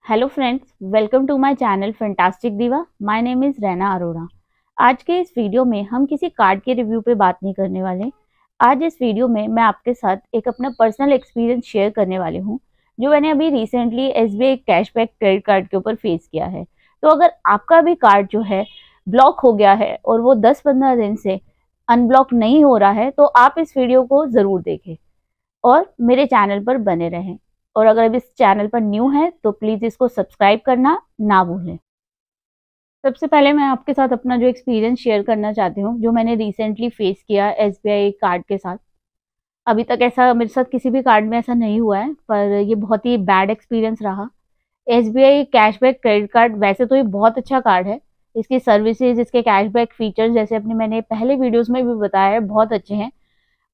Hello friends, welcome to my channel fantastic diva. My name is Raina Arora. आज के इस video में हम किसी कार्ड के रिव्यू पे बात नहीं करने वाले। आज इस वीडियो में मैं आपके साथ एक अपना पर्सनल एक्सपीरियंस शेयर करने वाली हूँ जो मैंने अभी recently SBI cashback credit card के ऊपर फेस किया है। तो अगर आपका भी कार्ड जो है ब्लॉक हो गया है और वो 10-15 दिन से अनब्लॉक नहीं हो रहा है, तो आप इस वीडियो को ज़रूर देखें और मेरे चैनल पर बने रहें। और अगर अब इस चैनल पर न्यू है तो प्लीज़ इसको सब्सक्राइब करना ना भूलें। सबसे पहले मैं आपके साथ अपना जो एक्सपीरियंस शेयर करना चाहती हूँ जो मैंने रिसेंटली फेस किया एसबीआई कार्ड के साथ। अभी तक ऐसा मेरे साथ किसी भी कार्ड में ऐसा नहीं हुआ है, पर ये बहुत ही बैड एक्सपीरियंस रहा। एसबीआई कैशबैक क्रेडिट कार्ड वैसे तो ये बहुत अच्छा कार्ड है, इसकी सर्विसेज, इसके कैशबैक फीचर्स जैसे अपने मैंने पहले वीडियोज़ में भी बताया है बहुत अच्छे हैं,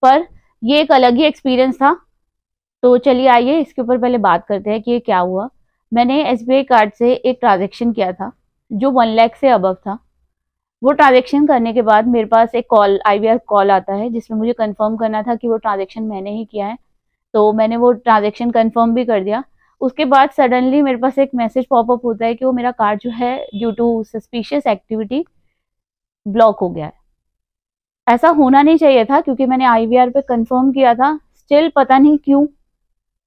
पर ये एक अलग ही एक्सपीरियंस था। तो चलिए आइए इसके ऊपर पहले बात करते हैं कि ये क्या हुआ। मैंने एसबीआई कार्ड से एक ट्रांजैक्शन किया था जो 1 लाख से अबव था। वो ट्रांजैक्शन करने के बाद मेरे पास एक कॉल, आईवीआर कॉल आता है जिसमें मुझे कंफर्म करना था कि वो ट्रांजैक्शन मैंने ही किया है। तो मैंने वो ट्रांजैक्शन कंफर्म भी कर दिया। उसके बाद सडनली मेरे पास एक मैसेज पॉपअप होता है कि वो मेरा कार्ड जो है due to suspicious activity block हो गया है। ऐसा होना नहीं चाहिए था क्योंकि मैंने आईवीआर पे कंफर्म किया था। स्टिल पता नहीं क्यों,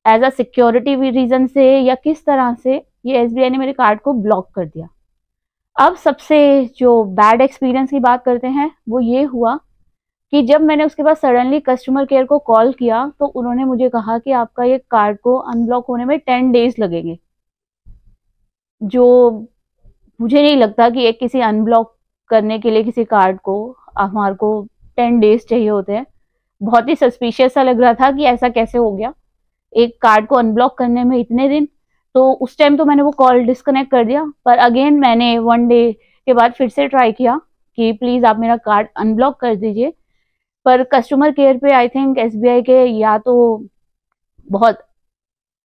एज अ सिक्योरिटी रीजन से या किस तरह से, ये एसबीआई ने मेरे कार्ड को ब्लॉक कर दिया। अब सबसे जो बैड एक्सपीरियंस की बात करते हैं वो ये हुआ कि जब मैंने उसके बाद सडनली कस्टमर केयर को कॉल किया तो उन्होंने मुझे कहा कि आपका ये कार्ड को अनब्लॉक होने में 10 डेज लगेंगे। जो मुझे नहीं लगता कि एक किसी अनब्लॉक करने के लिए किसी कार्ड को हमारे को 10 डेज चाहिए होते हैं। बहुत ही सस्पिशियस सा लग रहा था कि ऐसा कैसे हो गया एक कार्ड को अनब्लॉक करने में इतने दिन। तो उस टाइम तो मैंने वो कॉल डिस्कनेक्ट कर दिया, पर अगेन मैंने 1 डे के बाद फिर से ट्राई किया कि प्लीज़ आप मेरा कार्ड अनब्लॉक कर दीजिए। पर कस्टमर केयर पे आई थिंक एसबीआई के या तो बहुत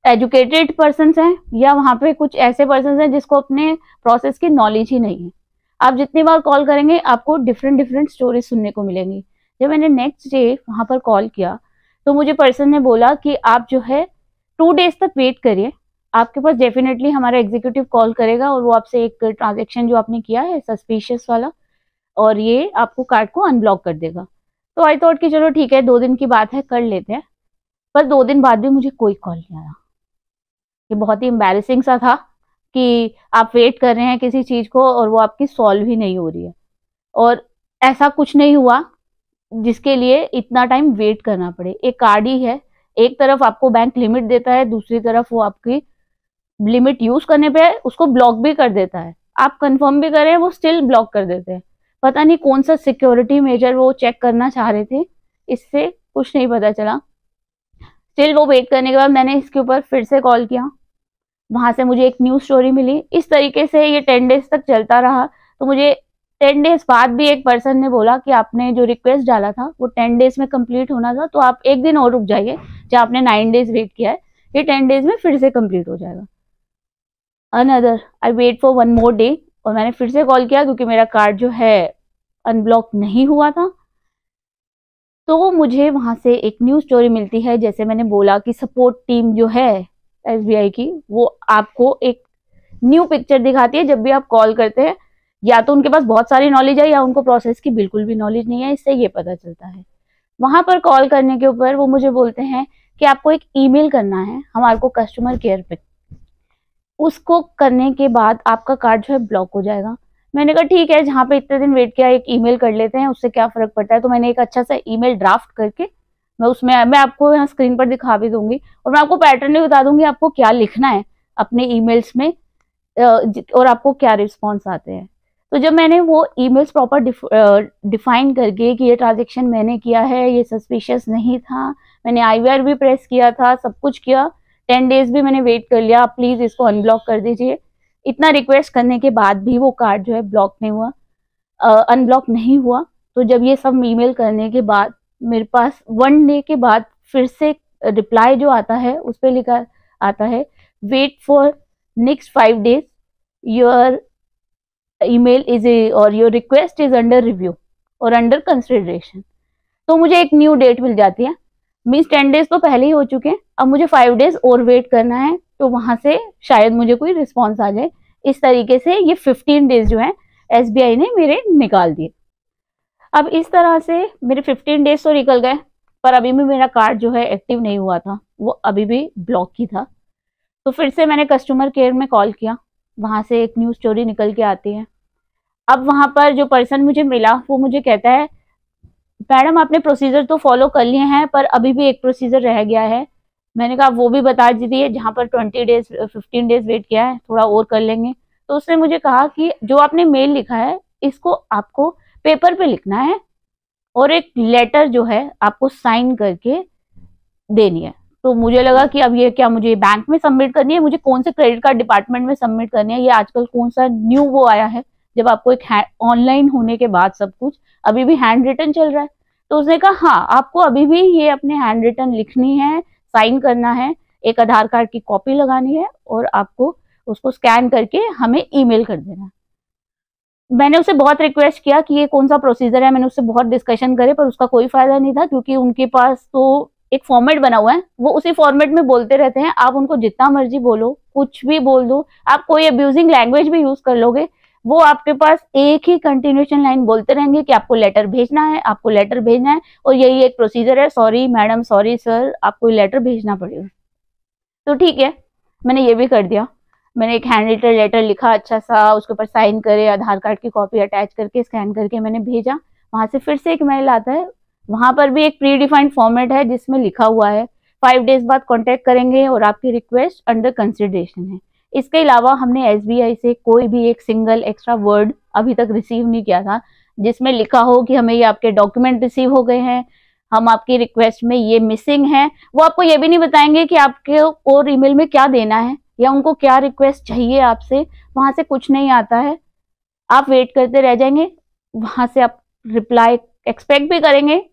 एजुकेटेड पर्सन्स हैं या वहाँ पे कुछ ऐसे पर्सन्स हैं जिसको अपने प्रोसेस की नॉलेज ही नहीं है। आप जितनी बार कॉल करेंगे आपको डिफरेंट स्टोरीज सुनने को मिलेंगी। जब मैंने नेक्स्ट डे वहाँ पर कॉल किया तो मुझे पर्सन ने बोला कि आप जो है 2 डेज तक वेट करिए, आपके पास डेफिनेटली हमारा एग्जीक्यूटिव कॉल करेगा और वो आपसे एक ट्रांजैक्शन जो आपने किया है सस्पिशियस वाला, और ये आपको कार्ड को अनब्लॉक कर देगा। तो आई थॉट कि चलो ठीक है, 2 दिन की बात है, कर लेते हैं। पर 2 दिन बाद भी मुझे कोई कॉल नहीं आया। ये बहुत ही एम्बैरेसिंग सा था कि आप वेट कर रहे हैं किसी चीज को और वो आपकी सॉल्व ही नहीं हो रही है, और ऐसा कुछ नहीं हुआ जिसके लिए इतना टाइम वेट करना पड़े। एक कार्ड ही है, एक तरफ आपको बैंक लिमिट देता है, दूसरी तरफ वो आपकी लिमिट यूज करने पे उसको ब्लॉक भी कर देता है। आप कंफर्म भी करें वो स्टिल ब्लॉक कर देते हैं। पता नहीं कौन सा सिक्योरिटी मेजर वो चेक करना चाह रहे थे, इससे कुछ नहीं पता चला। स्टिल वो वेट करने के बाद मैंने इसके ऊपर फिर से कॉल किया, वहां से मुझे एक न्यू स्टोरी मिली। इस तरीके से ये 10 डेज तक चलता रहा। तो मुझे 10 डेज बाद भी एक पर्सन ने बोला कि आपने जो रिक्वेस्ट डाला था वो 10 डेज में कंप्लीट होना था, तो आप एक दिन और रुक जाइए, जहाँ आपने 9 डेज वेट किया है ये 10 डेज में फिर से कंप्लीट हो जाएगा। Another I wait for 1 more day, और मैंने फिर से कॉल किया क्योंकि मेरा कार्ड जो है अनब्लॉक नहीं हुआ था। तो मुझे वहां से एक न्यू स्टोरी मिलती है, जैसे मैंने बोला कि सपोर्ट टीम जो है एसबीआई की वो आपको एक न्यू पिक्चर दिखाती है जब भी आप कॉल करते हैं। या तो उनके पास बहुत सारी नॉलेज है या उनको प्रोसेस की बिल्कुल भी नॉलेज नहीं है, इससे ये पता चलता है। वहां पर कॉल करने के ऊपर वो मुझे बोलते हैं कि आपको एक ईमेल करना है हमारे को कस्टमर केयर पे, उसको करने के बाद आपका कार्ड जो है ब्लॉक हो जाएगा। मैंने कहा ठीक है, जहाँ पे इतने दिन वेट किया एक ईमेल कर लेते हैं, उससे क्या फर्क पड़ता है। तो मैंने एक अच्छा सा ईमेल ड्राफ्ट करके मैं आपको यहाँ स्क्रीन पर दिखा भी दूंगी, और मैं आपको पैटर्न भी बता दूंगी आपको क्या लिखना है अपने ईमेल्स में और आपको क्या रिस्पॉन्स आते हैं। तो जब मैंने वो ईमेल्स प्रॉपर डिफाइन करके कि ये ट्रांजेक्शन मैंने किया है, ये सस्पिशियस नहीं था, मैंने आईवीआर भी प्रेस किया था, सब कुछ किया, 10 डेज भी मैंने वेट कर लिया, प्लीज इसको अनब्लॉक कर दीजिए, इतना रिक्वेस्ट करने के बाद भी वो कार्ड जो है ब्लॉक नहीं हुआ, अनब्लॉक नहीं हुआ। तो जब ये सब ईमेल करने के बाद मेरे पास 1 डे के बाद फिर से रिप्लाई जो आता है उस पर लिखा आता है wait for next 5 days, your email is और your request is under review और अंडर कंसिडरेशन। तो मुझे एक न्यू डेट मिल जाती है, मीन्स 10 डेज तो पहले ही हो चुके हैं, अब मुझे 5 डेज और वेट करना है तो वहां से शायद मुझे कोई रिस्पॉन्स आ जाए। इस तरीके से ये 15 डेज जो है SBI ने मेरे निकाल दिए। अब इस तरह से मेरे 15 डेज तो निकल गए, पर अभी भी मेरा कार्ड जो है एक्टिव नहीं हुआ था, वो अभी भी ब्लॉक ही था। तो फिर से मैंने कस्टमर केयर में कॉल किया, वहां से एक न्यूज स्टोरी निकल के आती है। अब वहां पर जो पर्सन मुझे मिला वो मुझे कहता है, मैडम आपने प्रोसीजर तो फॉलो कर लिए हैं, पर अभी भी एक प्रोसीजर रह गया है। मैंने कहा वो भी बता दीजिए, जहां पर 20 डेज 15 डेज वेट किया है, थोड़ा और कर लेंगे। तो उसने मुझे कहा कि जो आपने मेल लिखा है इसको आपको पेपर पे लिखना है और एक लेटर जो है आपको साइन करके देनी है। तो मुझे लगा कि अब ये क्या मुझे बैंक में सबमिट करनी है, मुझे कौन से क्रेडिट कार्ड डिपार्टमेंट में सबमिट करनी है, ये आजकल कौन सा न्यू वो आया है जब आपको एक ऑनलाइन होने के बाद सब कुछ अभी भी हैंड रिटन चल रहा है। तो उसने कहा हाँ, आपको अभी भी ये अपने हैंड रिटन लिखनी है, साइन करना है, एक आधार कार्ड की कॉपी लगानी है और आपको उसको स्कैन करके हमें ईमेल कर देना है। मैंने उसे बहुत रिक्वेस्ट किया कि ये कौन सा प्रोसीजर है, मैंने उससे बहुत डिस्कशन करे, पर उसका कोई फायदा नहीं था, क्योंकि उनके पास तो एक फॉर्मेट बना हुआ है, वो उसी फॉर्मेट में बोलते रहते हैं। आप उनको जितना मर्जी बोलो, कुछ भी बोल दो, आप कोई अब्यूजिंग लैंग्वेज भी यूज कर लोगे, वो आपके पास एक ही कंटिन्यूएशन लाइन बोलते रहेंगे कि आपको लेटर भेजना है, आपको लेटर भेजना है, और यही एक प्रोसीजर है, सॉरी मैडम, सॉरी सर, आपको लेटर भेजना पड़ेगा। तो ठीक है, मैंने ये भी कर दिया। मैंने एक हैंड रिटन लेटर लिखा अच्छा सा, उसके ऊपर साइन करे, आधार कार्ड की कॉपी अटैच करके स्कैन करके मैंने भेजा। वहां से फिर से एक मेल आता है, वहां पर भी एक प्री डिफाइंड फॉर्मेट है जिसमें लिखा हुआ है 5 डेज बाद कांटेक्ट करेंगे और आपकी रिक्वेस्ट अंडर कंसिडरेशन है। इसके अलावा हमने SBI से कोई भी एक सिंगल एक्स्ट्रा वर्ड अभी तक रिसीव नहीं किया था जिसमें लिखा हो कि हमें ये आपके डॉक्यूमेंट रिसीव हो गए हैं, हम आपकी रिक्वेस्ट में ये मिसिंग है। वो आपको ये भी नहीं बताएंगे कि आपके और ईमेल में क्या देना है या उनको क्या रिक्वेस्ट चाहिए आपसे, वहां से कुछ नहीं आता है। आप वेट करते रह जाएंगे, वहां से आप रिप्लाई एक्सपेक्ट भी करेंगे,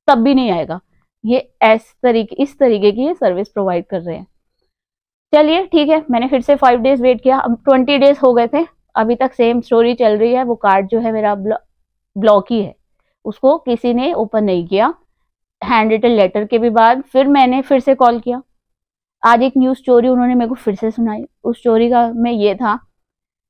तब भी नहीं आएगा। ये इस तरीके की ये सर्विस प्रोवाइड कर रहे हैं। चलिए ठीक है, मैंने फिर से 5 डेज वेट किया, अब 20 डेज हो गए थे, अभी तक सेम स्टोरी चल रही है। वो कार्ड जो है मेरा ब्लॉक ही है, उसको किसी ने ओपन नहीं किया। हैंड रिटन लेटर के भी बाद फिर मैंने फिर से कॉल किया। आज एक न्यूज स्टोरी उन्होंने मेरे को फिर से सुनाई। उस स्टोरी का में ये था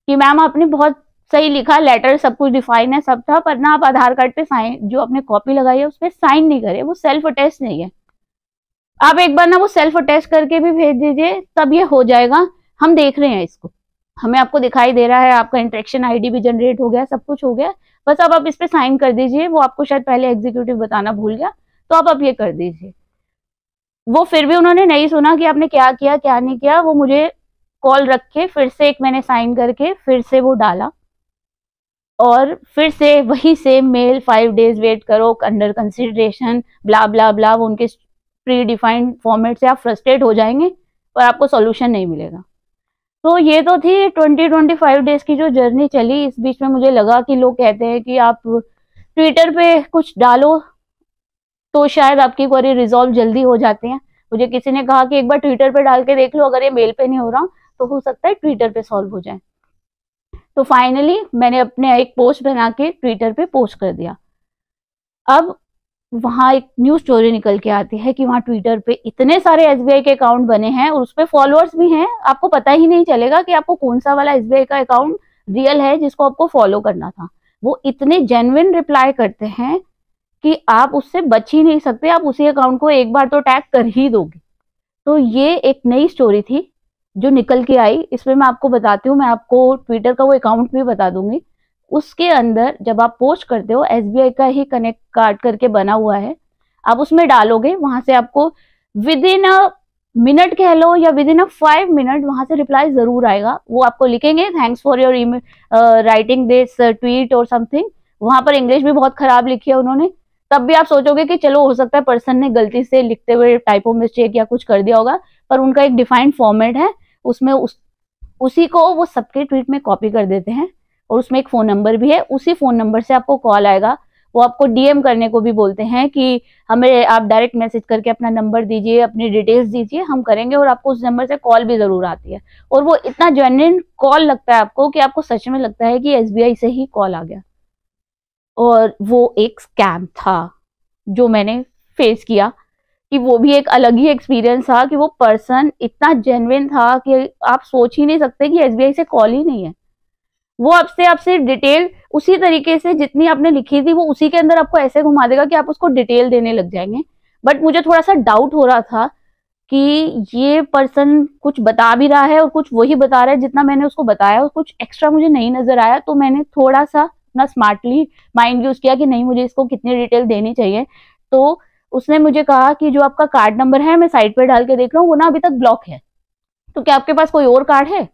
कि मैम आपने बहुत सही लिखा, लेटर सब कुछ डिफाइन है, सब था, पर ना आप आधार कार्ड पे साइन जो आपने कॉपी लगाई है उस पर साइन नहीं करे, वो सेल्फ अटेस्ट नहीं है। आप एक बार ना वो सेल्फ अटेस्ट करके भी भेज दीजिए, तब ये हो जाएगा। हम देख रहे हैं इसको, हमें आपको दिखाई दे रहा है, आपका इंटरेक्शन ID भी जनरेट हो गया, सब कुछ हो गया, बस अब आप इस पे साइन कर दीजिए। वो आपको शायद पहले एग्जीक्यूटिव बताना भूल गया, तो आप ये कर दीजिए। वो फिर भी उन्होंने नहीं सुना कि आपने क्या किया क्या नहीं किया। वो मुझे कॉल रख के फिर से एक मैंने साइन करके फिर से वो डाला, और फिर से वही सेम मेल, 5 डेज वेट करो, अंडर कंसिडरेशन, ब्ला ब्ला ब्ला। वो उनके प्री डिफाइंड फॉर्मेट से आप फ्रस्ट्रेट हो जाएंगे, पर आपको सॉल्यूशन नहीं मिलेगा। तो ये तो थी 20-25 डेज की जो जर्नी चली। इस बीच में मुझे लगा कि लोग कहते हैं कि आप ट्विटर पे कुछ डालो तो शायद आपकी क्वेरी रिजॉल्व जल्दी हो जाती है। मुझे किसी ने कहा कि एक बार ट्विटर पे डाल के देख लो, अगर ये मेल पे नहीं हो रहा तो हो सकता है ट्विटर पे सॉल्व हो जाए। तो फाइनली मैंने अपने एक पोस्ट बना के ट्विटर पे पोस्ट कर दिया। अब वहां एक न्यूज स्टोरी निकल के आती है कि वहां ट्विटर पे इतने सारे SBI के अकाउंट बने हैं और उसपे फॉलोअर्स भी हैं, आपको पता ही नहीं चलेगा कि आपको कौन सा वाला SBI का अकाउंट रियल है जिसको आपको फॉलो करना था। वो इतने जेन्युइन रिप्लाई करते हैं कि आप उससे बच ही नहीं सकते, आप उसी अकाउंट को एक बार तो टैग कर ही दोगे। तो ये एक नई स्टोरी थी जो निकल के आई, इसमें मैं आपको बताती हूँ। मैं आपको ट्विटर का वो अकाउंट भी बता दूंगी। उसके अंदर जब आप पोस्ट करते हो, SBI का ही कनेक्ट कार्ड करके बना हुआ है, आप उसमें डालोगे, वहां से आपको विद इन अ मिनट कह लो या विद इन अ 5 मिनट वहां से रिप्लाई जरूर आएगा। वो आपको लिखेंगे thanks for your writing this tweet और समथिंग। वहां पर इंग्लिश भी बहुत खराब लिखी है उन्होंने, तब भी आप सोचोगे कि चलो हो सकता है पर्सन ने गलती से लिखते हुए टाइपो मिस्टेक या कुछ कर दिया होगा, पर उनका एक डिफाइंड फॉर्मेट है, उसमें उसी को वो सबके ट्वीट में कॉपी कर देते हैं, और उसमें एक फोन नंबर भी है, उसी फोन नंबर से आपको कॉल आएगा। वो आपको DM करने को भी बोलते हैं कि हमें आप डायरेक्ट मैसेज करके अपना नंबर दीजिए, अपनी डिटेल्स दीजिए, हम करेंगे, और आपको उस नंबर से कॉल भी जरूर आती है। और वो इतना जेन्युइन कॉल लगता है आपको कि आपको सच में लगता है कि SBI से ही कॉल आ गया। और वो एक स्कैम था जो मैंने फेस किया, कि वो भी एक अलग ही एक्सपीरियंस था कि वो पर्सन इतना जेन्युइन था कि आप सोच ही नहीं सकते कि एसबीआई से कॉल ही नहीं है। वो आपसे डिटेल उसी तरीके से जितनी आपने लिखी थी वो उसी के अंदर आपको ऐसे घुमा देगा कि आप उसको डिटेल देने लग जाएंगे। बट मुझे थोड़ा सा डाउट हो रहा था कि ये पर्सन कुछ बता भी रहा है और कुछ वही बता रहा है जितना मैंने उसको बताया, और कुछ एक्स्ट्रा मुझे नहीं नजर आया। तो मैंने थोड़ा सा अपना स्मार्टली माइंड यूज किया कि नहीं, मुझे इसको कितनी डिटेल देनी चाहिए। तो उसने मुझे कहा कि जो आपका कार्ड नंबर है मैं साइड पे डाल के देख रहा हूँ वो ना अभी तक ब्लॉक है, तो क्या आपके पास कोई और कार्ड है?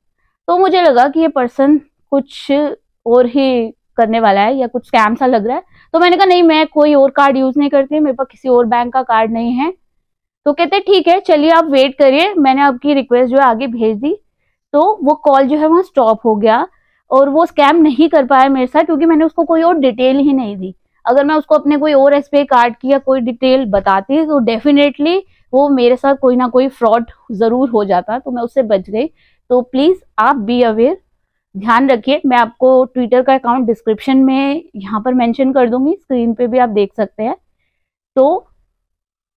तो मुझे लगा कि ये पर्सन कुछ और ही करने वाला है या कुछ स्कैम सा लग रहा है। तो मैंने कहा नहीं, मैं कोई और कार्ड यूज नहीं करती, मेरे पास किसी और बैंक का कार्ड नहीं है। तो कहते ठीक है चलिए आप वेट करिए, मैंने आपकी रिक्वेस्ट जो है आगे भेज दी। तो वो कॉल जो है वहां स्टॉप हो गया और वो स्कैम नहीं कर पाया मेरे साथ, क्योंकि मैंने उसको कोई और डिटेल ही नहीं दी। अगर मैं उसको अपने कोई और एसबीआई कार्ड की या कोई डिटेल बताती तो डेफिनेटली वो मेरे साथ कोई ना कोई फ्रॉड जरूर हो जाता, तो मैं उससे बच गई। तो प्लीज आप बी अवेयर, ध्यान रखिए। मैं आपको ट्विटर का अकाउंट डिस्क्रिप्शन में यहाँ पर मेंशन कर दूंगी, स्क्रीन पे भी आप देख सकते हैं। तो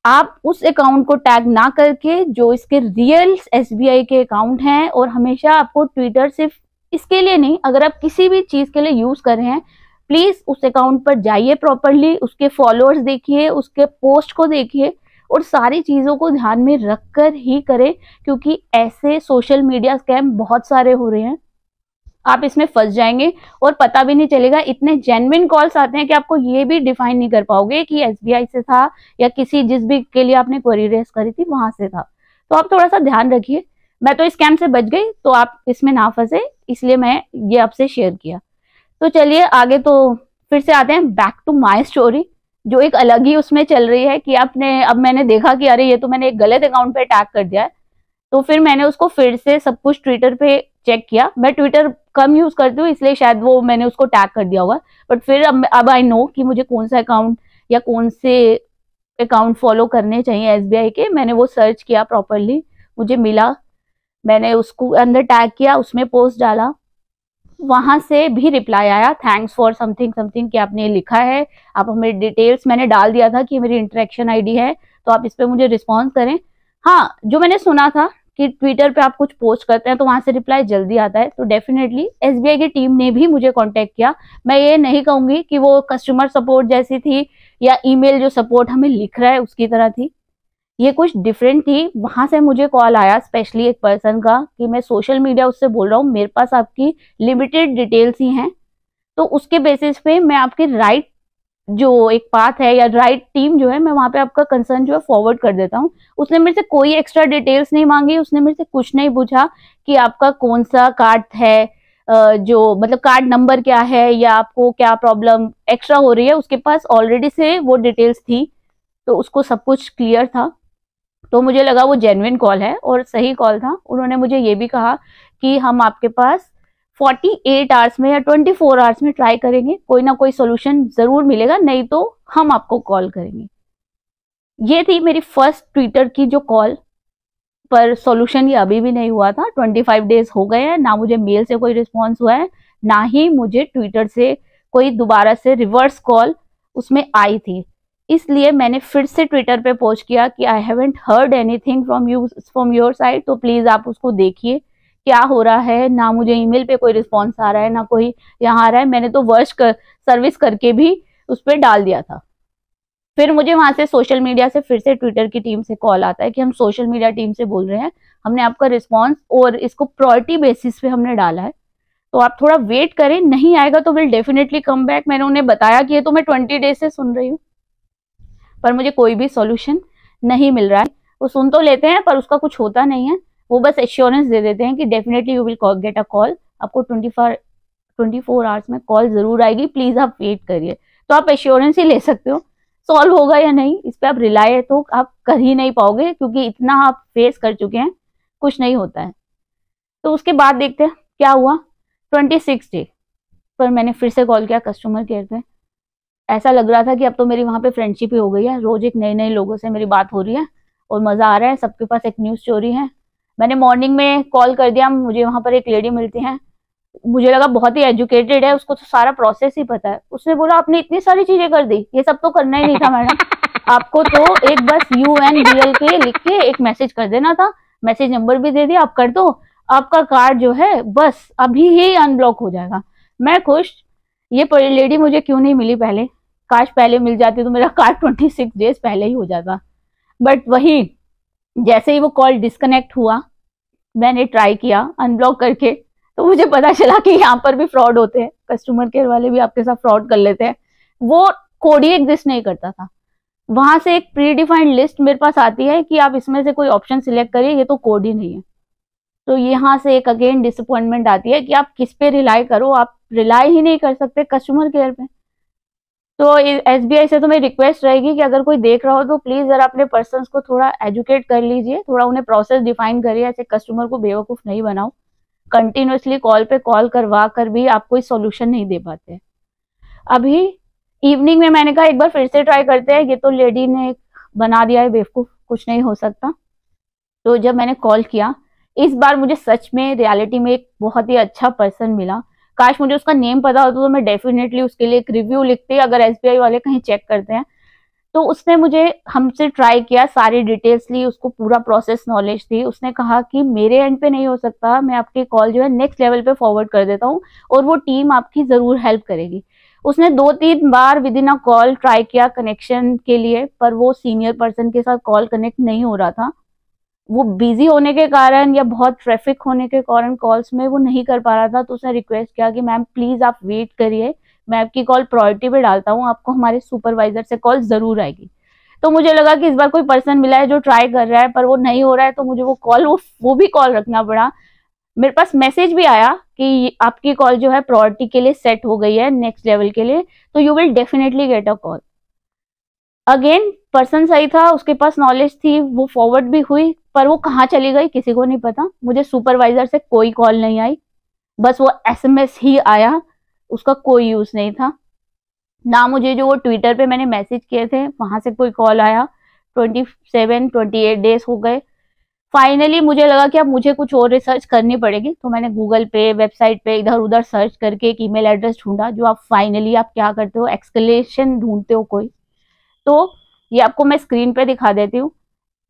आप उस अकाउंट को टैग ना करके जो इसके रियल एसबीआई के अकाउंट हैं, और हमेशा आपको ट्विटर सिर्फ इसके लिए नहीं, अगर आप किसी भी चीज के लिए यूज कर रहे हैं प्लीज उस अकाउंट पर जाइए प्रॉपरली, उसके फॉलोअर्स देखिए, उसके पोस्ट को देखिए और सारी चीजों को ध्यान में रखकर ही करें, क्योंकि ऐसे सोशल मीडिया स्कैम बहुत सारे हो रहे हैं। आप इसमें फंस जाएंगे और पता भी नहीं चलेगा। इतने जेन्युइन कॉल्स आते हैं कि आपको ये भी डिफाइन नहीं कर पाओगे कि एसबीआई से था या किसी जिस भी के लिए आपने क्वेरी रेस करी थी वहां से था। तो आप थोड़ा सा ध्यान रखिए। मैं तो स्कैम से बच गई, तो आप इसमें ना फंसे, इसलिए मैं ये आपसे शेयर किया। तो चलिए आगे तो फिर से आते हैं बैक टू माय स्टोरी, जो एक अलग ही उसमें चल रही है कि आपने, अब मैंने देखा कि अरे ये तो मैंने एक गलत अकाउंट पे टैग कर दिया है। तो फिर मैंने उसको फिर से सब कुछ ट्विटर पे चेक किया। मैं ट्विटर कम यूज करती हूँ इसलिए शायद वो मैंने उसको टैग कर दिया होगा, बट फिर अब आई नो कि मुझे कौन सा अकाउंट या कौन से अकाउंट फॉलो करने चाहिए एसबीआई के। मैंने वो सर्च किया प्रॉपरली, मुझे मिला, मैंने उसको अंदर टैग किया, उसमें पोस्ट डाला, वहां से भी रिप्लाई आया थैंक्स फॉर समथिंग समथिंग कि आपने लिखा है, आप हमें डिटेल्स, मैंने डाल दिया था कि मेरी इंटरेक्शन आईडी है तो आप इस पे मुझे रिस्पॉन्स करें। हाँ, जो मैंने सुना था कि ट्विटर पे आप कुछ पोस्ट करते हैं तो वहां से रिप्लाई जल्दी आता है, तो डेफिनेटली एसबीआई की टीम ने भी मुझे कांटेक्ट किया। मैं ये नहीं कहूंगी कि वो कस्टमर सपोर्ट जैसी थी या ईमेल जो सपोर्ट हमें लिख रहा है उसकी तरह थी, ये कुछ डिफरेंट थी। वहां से मुझे कॉल आया स्पेशली एक पर्सन का कि मैं सोशल मीडिया उससे बोल रहा हूँ, मेरे पास आपकी लिमिटेड डिटेल्स ही हैं, तो उसके बेसिस पे मैं आपके राइट जो एक पाथ है या राइट टीम जो है, मैं वहां पे आपका कंसर्न जो है फॉरवर्ड कर देता हूँ। उसने मेरे से कोई एक्स्ट्रा डिटेल्स नहीं मांगी, उसने मेरे से कुछ नहीं पूछा कि आपका कौन सा कार्ड है, जो मतलब कार्ड नंबर क्या है या आपको क्या प्रॉब्लम एक्स्ट्रा हो रही है। उसके पास ऑलरेडी से वो डिटेल्स थी, तो उसको सब कुछ क्लियर था। तो मुझे लगा वो जेन्युइन कॉल है और सही कॉल था। उन्होंने मुझे ये भी कहा कि हम आपके पास 48 आवर्स में या 24 आवर्स में ट्राई करेंगे, कोई ना कोई सोल्यूशन जरूर मिलेगा, नहीं तो हम आपको कॉल करेंगे। ये थी मेरी फर्स्ट ट्विटर की जो कॉल, पर सॉल्यूशन ये अभी भी नहीं हुआ था। 25 डेज हो गए हैं, ना मुझे मेल से कोई रिस्पॉन्स हुआ है, ना ही मुझे ट्विटर से कोई दोबारा से रिवर्स कॉल उसमें आई थी। इसलिए मैंने फिर से ट्विटर पे पोस्ट किया कि I haven't heard anything from your side, तो प्लीज आप उसको देखिए क्या हो रहा है। ना मुझे ईमेल पे कोई रिस्पॉन्स आ रहा है, ना कोई यहाँ आ रहा है। मैंने तो वर्स्ट सर्विस करके भी उस पर डाल दिया था। फिर मुझे वहां से सोशल मीडिया से फिर से ट्विटर की टीम से कॉल आता है कि हम सोशल मीडिया टीम से बोल रहे हैं, हमने आपका रिस्पॉन्स और इसको प्रायोरिटी बेसिस पे हमने डाला है, तो आप थोड़ा वेट करें, नहीं आएगा तो विल डेफिनेटली कम बैक। मैंने उन्हें बताया कि ये तो मैं 20 डेज से सुन रही हूँ, पर मुझे कोई भी सॉल्यूशन नहीं मिल रहा है। वो सुन तो लेते हैं पर उसका कुछ होता नहीं है, वो बस एश्योरेंस दे देते हैं कि definitely you will get a call, आपको 24 आवर्स में कॉल जरूर आएगी, प्लीज आप वेट करिए। तो आप एश्योरेंस ही ले सकते हो, सॉल्व होगा या नहीं इस पर आप रिलाय तो आप कर ही नहीं पाओगे, क्योंकि इतना आप फेस कर चुके हैं, कुछ नहीं होता है। तो उसके बाद देखते हैं क्या हुआ। 26 डे पर मैंने फिर से कॉल किया कस्टमर केयर पे। ऐसा लग रहा था कि अब तो मेरी वहां पे फ्रेंडशिप ही हो गई है, रोज एक नए नए लोगों से मेरी बात हो रही है और मजा आ रहा है, सबके पास एक न्यूज स्टोरी है। मैंने मॉर्निंग में कॉल कर दिया, मुझे वहां पर एक लेडी मिलती है, मुझे लगा बहुत ही एजुकेटेड है, उसको तो सारा प्रोसेस ही पता है। उसने बोला आपने इतनी सारी चीजें कर दी, ये सब तो करना ही नहीं था मैडम। आपको तो एक बस UNBLK लिख के एक मैसेज कर देना था, मैसेज नंबर भी दे दिया, आप कर दो, आपका कार्ड जो है बस अभी ही अनब्लॉक हो जाएगा। मैं खुश, ये लेडी मुझे क्यों नहीं मिली पहले, काश पहले मिल जाती तो मेरा कार्ड 26 डेज पहले ही हो जाता। बट वही जैसे ही वो कॉल डिस्कनेक्ट हुआ, मैंने ट्राई किया अनब्लॉक करके, तो मुझे पता चला कि यहाँ पर भी फ्रॉड होते हैं, कस्टमर केयर वाले भी आपके साथ फ्रॉड कर लेते हैं। वो कोड ही एग्जिस्ट नहीं करता था। वहां से एक प्री डिफाइंड लिस्ट मेरे पास आती है कि आप इसमें से कोई ऑप्शन सिलेक्ट करिए, ये तो कोड ही नहीं है। तो यहाँ से एक अगेन डिसअपॉइंटमेंट आती है कि आप किस पे रिलाई करो, आप रिलाई ही नहीं कर सकते कस्टमर केयर पे। तो SBI से तो मेरी रिक्वेस्ट रहेगी कि अगर कोई देख रहा हो तो प्लीज जरा अपने पर्सन्स को थोड़ा एजुकेट कर लीजिए, थोड़ा उन्हें प्रोसेस डिफाइन करिए, ऐसे कस्टमर को बेवकूफ नहीं बनाओ। कंटिन्यूसली कॉल पे कॉल करवा कर भी आप कोई सोल्यूशन नहीं दे पाते। अभी इवनिंग में मैंने कहा एक बार फिर से ट्राई करते हैं, ये तो लेडी ने बना दिया है बेवकूफ, कुछ नहीं हो सकता। तो जब मैंने कॉल किया, इस बार मुझे सच में रियलिटी में एक बहुत ही अच्छा पर्सन मिला। काश मुझे उसका नेम पता होता तो मैं डेफिनेटली उसके लिए एक रिव्यू लिखती, अगर SBI वाले कहीं चेक करते हैं। तो उसने मुझे हमसे ट्राई किया, सारी डिटेल्स ली, उसको पूरा प्रोसेस नॉलेज थी। उसने कहा कि मेरे एंड पे नहीं हो सकता, मैं आपकी कॉल जो है नेक्स्ट लेवल पे फॉरवर्ड कर देता हूँ और वो टीम आपकी जरूर हेल्प करेगी। उसने 2-3 बार within a call try किया कनेक्शन के लिए, पर वो सीनियर पर्सन के साथ कॉल कनेक्ट नहीं हो रहा था। वो बिजी होने के कारण या बहुत ट्रैफिक होने के कारण कॉल्स में वो नहीं कर पा रहा था। तो उसने रिक्वेस्ट किया कि मैम प्लीज आप वेट करिए, मैं आपकी कॉल प्रायोरिटी पे डालता हूँ, आपको हमारे सुपरवाइजर से कॉल जरूर आएगी। तो मुझे लगा कि इस बार कोई पर्सन मिला है जो ट्राई कर रहा है, पर वो नहीं हो रहा है, तो मुझे वो भी कॉल रखना पड़ा। मेरे पास मैसेज भी आया कि आपकी कॉल जो है प्रायोरिटी के लिए सेट हो गई है नेक्स्ट लेवल के लिए, तो you will definitely get a call. Again person सही था, उसके पास नॉलेज थी, वो फॉरवर्ड भी हुई, पर वो कहाँ चली गई किसी को नहीं पता। मुझे सुपरवाइजर से कोई कॉल नहीं आई, बस वो SMS ही आया, उसका कोई यूज नहीं था ना। मुझे जो वो ट्विटर पे मैंने मैसेज किए थे वहां से कोई कॉल आया। 28 डेज हो गए। फाइनली मुझे लगा कि अब मुझे कुछ और रिसर्च करनी पड़ेगी, तो मैंने गूगल पे वेबसाइट पे इधर उधर सर्च करके एक ईमेल एड्रेस ढूंढा। जो आप फाइनली आप क्या करते हो, एक्सक्लेशन ढूंढते हो कोई, तो ये आपको मैं स्क्रीन पे दिखा देती हूँ।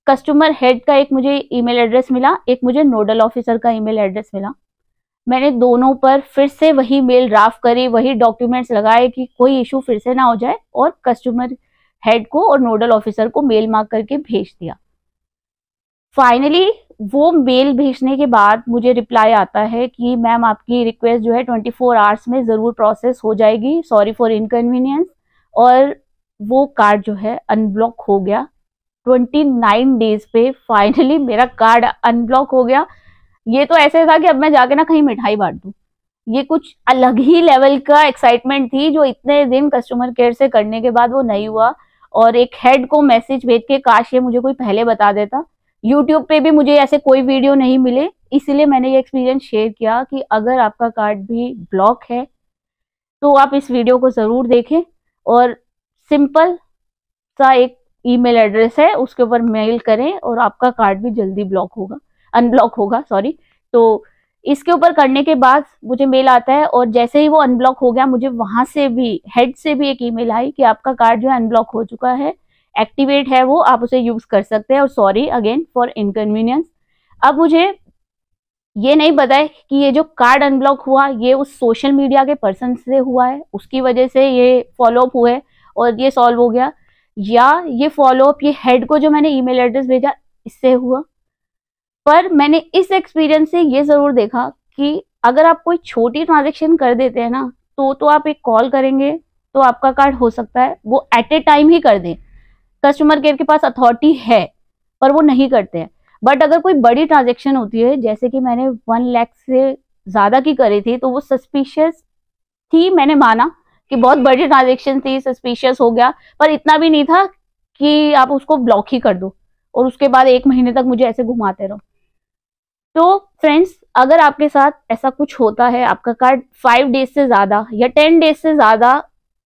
कस्टमर हेड का एक मुझे ईमेल एड्रेस मिला, एक मुझे नोडल ऑफिसर का ईमेल एड्रेस मिला। मैंने दोनों पर फिर से वही मेल ड्राफ्ट करी, वही डॉक्यूमेंट्स लगाए कि कोई इशू फिर से ना हो जाए, और कस्टमर हेड को और नोडल ऑफिसर को मेल मार्क करके भेज दिया। फाइनली वो मेल भेजने के बाद मुझे रिप्लाई आता है कि मैम आपकी रिक्वेस्ट जो है 24 आवर्स में जरूर प्रोसेस हो जाएगी, सॉरी फॉर इनकन्वीनियंस। और वो कार्ड जो है अनब्लॉक हो गया। 29 डेज पे फाइनली मेरा कार्ड अनब्लॉक हो गया। ये तो ऐसे था कि अब मैं जाके ना कहीं मिठाई बांट दूं। ये कुछ अलग ही लेवल का एक्साइटमेंट थी जो इतने दिन कस्टमर केयर से करने के बाद वो नहीं हुआ। और एक हेड को मैसेज भेज के काश ये मुझे कोई पहले बता देता। यूट्यूब पे भी मुझे ऐसे कोई वीडियो नहीं मिले, इसीलिए मैंने ये एक्सपीरियंस शेयर किया कि अगर आपका कार्ड भी ब्लॉक है तो आप इस वीडियो को जरूर देखें। और सिंपल सा एक ईमेल एड्रेस है, उसके ऊपर मेल करें और आपका कार्ड भी जल्दी अनब्लॉक होगा सॉरी। तो इसके ऊपर करने के बाद मुझे मेल आता है, और जैसे ही वो अनब्लॉक हो गया मुझे वहां से भी हेड से भी एक ईमेल आई कि आपका कार्ड जो है अनब्लॉक हो चुका है, एक्टिवेट है वो, आप उसे यूज कर सकते हैं, और सॉरी अगेन फॉर इनकन्वीनियंस। अब मुझे ये नहीं पता है कि ये जो कार्ड अनब्लॉक हुआ ये उस सोशल मीडिया के पर्सन से हुआ है, उसकी वजह से ये फॉलोअप हुए और ये सॉल्व हो गया, या ये फॉलोअप ये हेड को जो मैंने ईमेल एड्रेस भेजा इससे हुआ। पर मैंने इस एक्सपीरियंस से ये जरूर देखा कि अगर आप कोई छोटी ट्रांजेक्शन कर देते हैं ना, तो आप एक कॉल करेंगे तो आपका कार्ड हो सकता है वो एट ए टाइम ही कर दें। कस्टमर केयर के पास अथॉरिटी है पर वो नहीं करते हैं। बट अगर कोई बड़ी ट्रांजेक्शन होती है, जैसे कि मैंने 1 लाख से ज्यादा की करी थी, तो वो सस्पिशियस थी, मैंने माना कि बहुत बड़ी ट्रांजेक्शन थी, सस्पिशियस हो गया, पर इतना भी नहीं था कि आप उसको ब्लॉक ही कर दो और उसके बाद 1 महीने तक मुझे ऐसे घुमाते रहो। तो फ्रेंड्स, अगर आपके साथ ऐसा कुछ होता है, आपका कार्ड 5 डेज से ज्यादा या 10 डेज से ज्यादा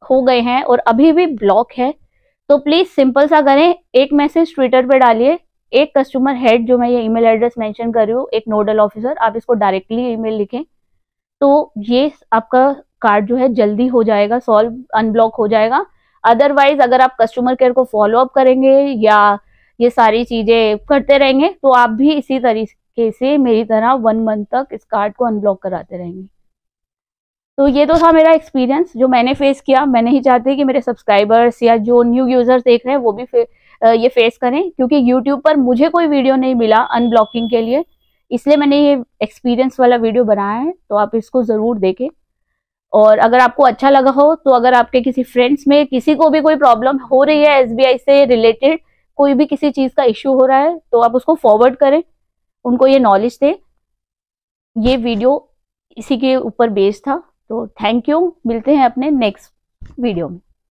हो गए हैं और अभी भी ब्लॉक है, तो प्लीज सिंपल सा करें, एक मैसेज ट्विटर पे डालिए, एक कस्टमर हेड जो मैं ये ईमेल एड्रेस मेंशन कर रही हूँ, एक नोडल ऑफिसर, आप इसको डायरेक्टली ईमेल लिखें, तो ये आपका कार्ड जो है जल्दी हो जाएगा सॉल्व, अनब्लॉक हो जाएगा। अदरवाइज अगर आप कस्टमर केयर को फॉलो अप करेंगे या ये सारी चीजें करते रहेंगे तो आप भी इसी तरीके से मेरी तरह 1 मंथ तक इस कार्ड को अनब्लॉक कराते रहेंगे। तो ये तो था मेरा एक्सपीरियंस जो मैंने फेस किया। मैं नहीं चाहती कि मेरे सब्सक्राइबर्स या जो न्यू यूजर्स देख रहे हैं वो भी ये फेस करें, क्योंकि यूट्यूब पर मुझे कोई वीडियो नहीं मिला अनब्लॉकिंग के लिए, इसलिए मैंने ये एक्सपीरियंस वाला वीडियो बनाया है। तो आप इसको जरूर देखें। और अगर आपको अच्छा लगा हो तो अगर आपके किसी फ्रेंड्स में किसी को भी कोई प्रॉब्लम हो रही है एसबीआई से रिलेटेड, कोई भी किसी चीज का इश्यू हो रहा है, तो आप उसको फॉरवर्ड करें, उनको ये नॉलेज दें। ये वीडियो इसी के ऊपर बेस्ड था। तो थैंक यू, मिलते हैं अपने नेक्स्ट वीडियो में।